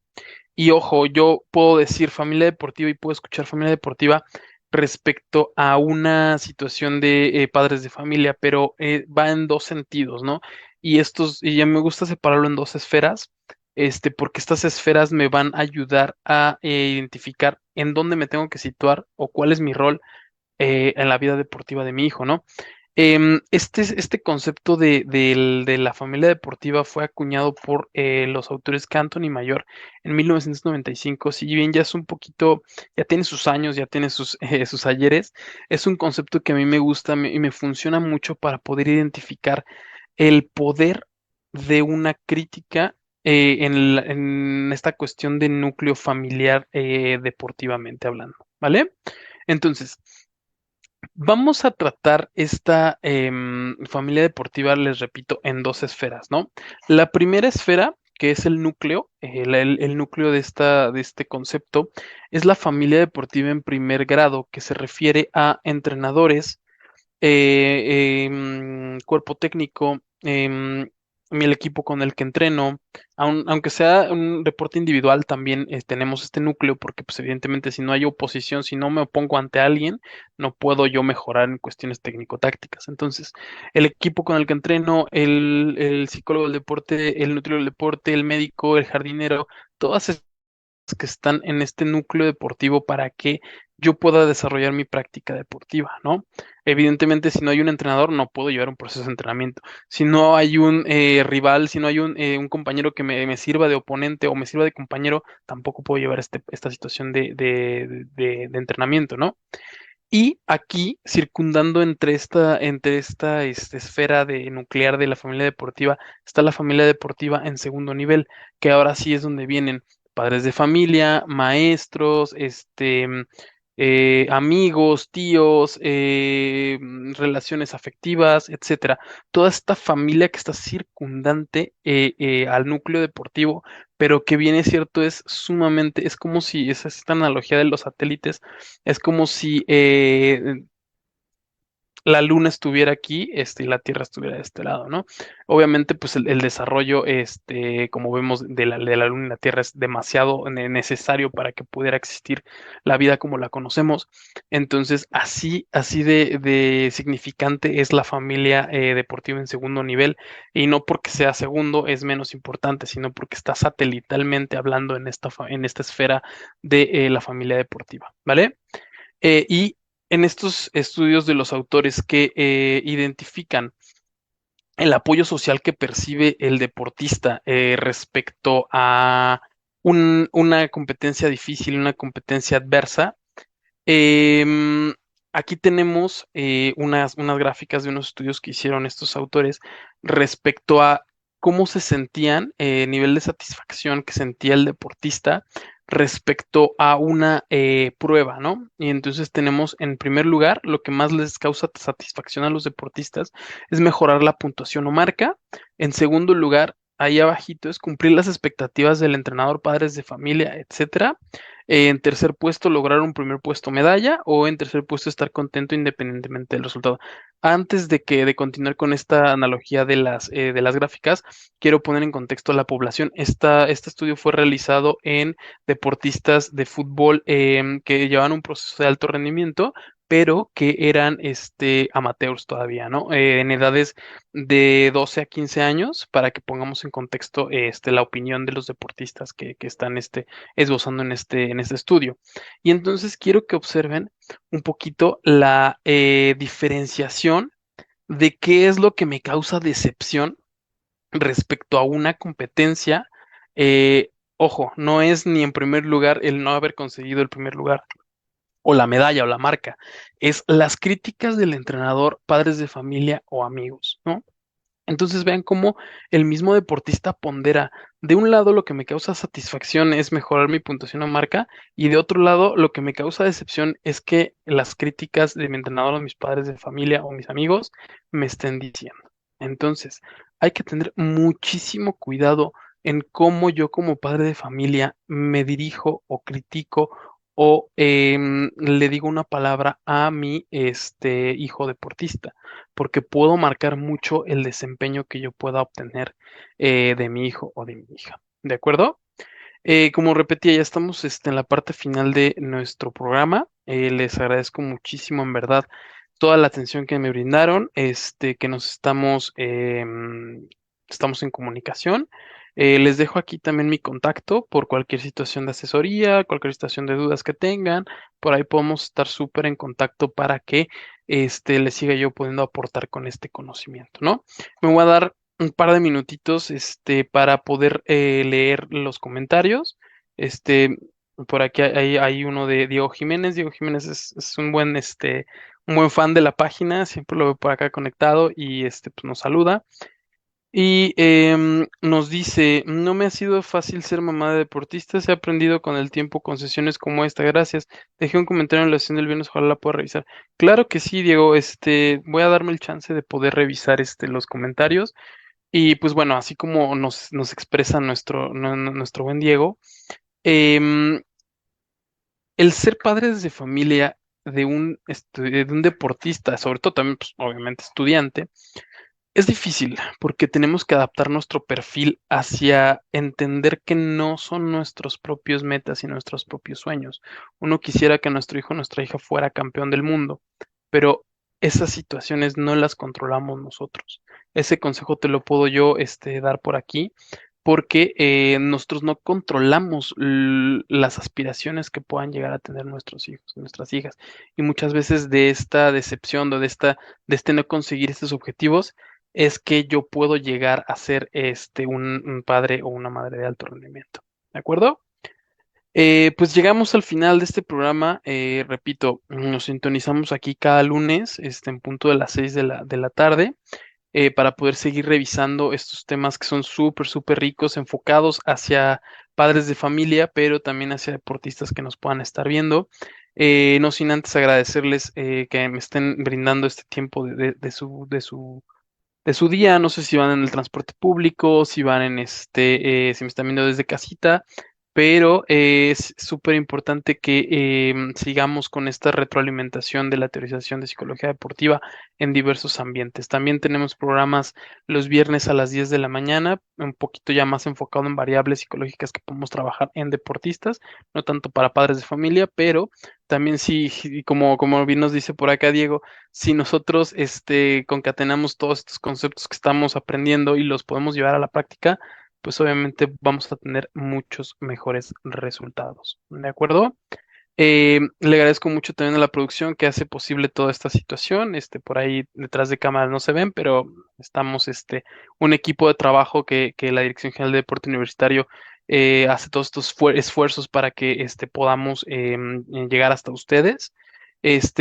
Y ojo, yo puedo decir familia deportiva y puedo escuchar familia deportiva respecto a una situación de padres de familia, pero va en dos sentidos, ¿no? Y ya me gusta separarlo en dos esferas, porque estas esferas me van a ayudar a identificar en dónde me tengo que situar o cuál es mi rol en la vida deportiva de mi hijo, ¿no? Este concepto de la familia deportiva fue acuñado por los autores Canton y Mayor en 1995. Si bien ya es un poquito, ya tiene sus años, ya tiene sus ayeres, es un concepto que a mí me gusta y me funciona mucho para poder identificar el poder de una crítica en esta cuestión de núcleo familiar deportivamente hablando, ¿vale? Entonces, vamos a tratar esta familia deportiva, les repito, en dos esferas, ¿no? La primera esfera, que es el núcleo, el núcleo de este concepto, es la familia deportiva en primer grado, que se refiere a entrenadores, cuerpo técnico, el equipo con el que entreno, aunque sea un deporte individual, también tenemos este núcleo, porque pues evidentemente si no hay oposición, si no me opongo ante alguien, no puedo yo mejorar en cuestiones técnico-tácticas. Entonces, el equipo con el que entreno, el psicólogo del deporte, el nutriólogo del deporte, el médico, el jardinero, todas que están en este núcleo deportivo para que yo pueda desarrollar mi práctica deportiva, ¿no? Evidentemente, si no hay un entrenador, no puedo llevar un proceso de entrenamiento. Si no hay un rival, si no hay un compañero que me sirva de oponente o me sirva de compañero, tampoco puedo llevar esta situación de entrenamiento, ¿no? Y aquí, circundando entre esta esfera de nuclear de la familia deportiva, está la familia deportiva en segundo nivel, que ahora sí es donde vienen padres de familia, maestros, amigos, tíos, relaciones afectivas, etcétera. Toda esta familia que está circundante al núcleo deportivo, pero que bien es cierto, es sumamente, es como si, es esta analogía de los satélites, es como si la luna estuviera aquí, y la Tierra estuviera de este lado, ¿no? Obviamente, pues el desarrollo, como vemos, de la luna y la Tierra es demasiado necesario para que pudiera existir la vida como la conocemos. Entonces, así de significante es la familia deportiva en segundo nivel, y no porque sea segundo es menos importante, sino porque está satelitalmente hablando en esta esfera de la familia deportiva, ¿vale? Y en estos estudios de los autores que identifican el apoyo social que percibe el deportista respecto a una competencia difícil, una competencia adversa, em, aquí tenemos unas gráficas de unos estudios que hicieron estos autores respecto a cómo se sentían, nivel de satisfacción que sentía el deportista respecto a una prueba, ¿no? Y entonces tenemos en primer lugar, lo que más les causa satisfacción a los deportistas es mejorar la puntuación o marca. En segundo lugar, ahí abajito es cumplir las expectativas del entrenador, padres de familia, etcétera. En tercer puesto, lograr un primer puesto medalla, o en tercer puesto, estar contento independientemente del resultado. Antes de continuar con esta analogía de las gráficas, quiero poner en contexto a la población. Este estudio fue realizado en deportistas de fútbol que llevaban un proceso de alto rendimiento, pero que eran amateurs todavía, ¿no? En edades de 12 a 15 años, para que pongamos en contexto la opinión de los deportistas que están esbozando en este estudio. Y entonces quiero que observen un poquito la diferenciación de qué es lo que me causa decepción respecto a una competencia. Ojo, no es ni en primer lugar el no haber conseguido el primer lugar o la medalla o la marca, es las críticas del entrenador, padres de familia o amigos, ¿no? Entonces vean cómo el mismo deportista pondera, de un lado lo que me causa satisfacción es mejorar mi puntuación o marca, y de otro lado lo que me causa decepción es que las críticas de mi entrenador o mis padres de familia o mis amigos me estén diciendo. Entonces, hay que tener muchísimo cuidado en cómo yo como padre de familia me dirijo o critico o le digo una palabra a mi hijo deportista, porque puedo marcar mucho el desempeño que yo pueda obtener de mi hijo o de mi hija. ¿De acuerdo? Como repetía, ya estamos en la parte final de nuestro programa. Les agradezco muchísimo, en verdad, toda la atención que me brindaron, que estamos en comunicación. Les dejo aquí también mi contacto por cualquier situación de asesoría, cualquier situación de dudas que tengan. Por ahí podemos estar súper en contacto para que les siga yo pudiendo aportar con este conocimiento, ¿no? Me voy a dar un par de minutitos, para poder leer los comentarios. Este, por aquí hay uno de Diego Jiménez. Diego Jiménez es un buen fan de la página, siempre lo veo por acá conectado y pues nos saluda. Y nos dice, no me ha sido fácil ser mamá de deportistas, he aprendido con el tiempo con sesiones como esta, gracias. Dejé un comentario en la sesión del viernes, ojalá la pueda revisar. Claro que sí, Diego, voy a darme el chance de poder revisar los comentarios. Y pues bueno, así como nos expresa nuestro buen Diego, em, el ser padres de familia de un deportista, sobre todo también, pues, obviamente estudiante, es difícil porque tenemos que adaptar nuestro perfil hacia entender que no son nuestros propios metas y nuestros propios sueños. Uno quisiera que nuestro hijo o nuestra hija fuera campeón del mundo, pero esas situaciones no las controlamos nosotros. Ese consejo te lo puedo yo dar por aquí porque nosotros no controlamos las aspiraciones que puedan llegar a tener nuestros hijos, nuestras hijas. Y muchas veces de esta decepción o de este no conseguir estos objetivos, es que yo puedo llegar a ser un padre o una madre de alto rendimiento. ¿De acuerdo? Pues llegamos al final de este programa. Repito, nos sintonizamos aquí cada lunes, en punto de las 6 de la tarde, para poder seguir revisando estos temas que son súper, súper ricos, enfocados hacia padres de familia, pero también hacia deportistas que nos puedan estar viendo. No sin antes agradecerles que me estén brindando este tiempo de su día. No sé si van en el transporte público, si van si me están viendo desde casita, pero es súper importante que sigamos con esta retroalimentación de la teorización de psicología deportiva en diversos ambientes. También tenemos programas los viernes a las 10 de la mañana, un poquito ya más enfocado en variables psicológicas que podemos trabajar en deportistas, no tanto para padres de familia, pero también sí, como bien nos dice por acá Diego, si nosotros concatenamos todos estos conceptos que estamos aprendiendo y los podemos llevar a la práctica, pues obviamente vamos a tener muchos mejores resultados. ¿De acuerdo? Le agradezco mucho también a la producción que hace posible toda esta situación. Por ahí detrás de cámaras no se ven, pero estamos un equipo de trabajo que la Dirección General de Deporte Universitario hace todos estos esfuerzos para que podamos llegar hasta ustedes.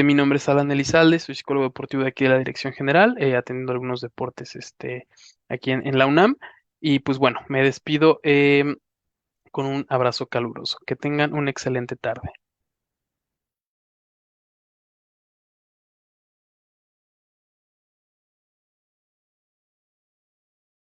Mi nombre es Alan Elizalde, soy psicólogo deportivo de aquí de la Dirección General, atendiendo algunos deportes aquí en la UNAM. Y pues bueno, me despido con un abrazo caluroso. Que tengan una excelente tarde.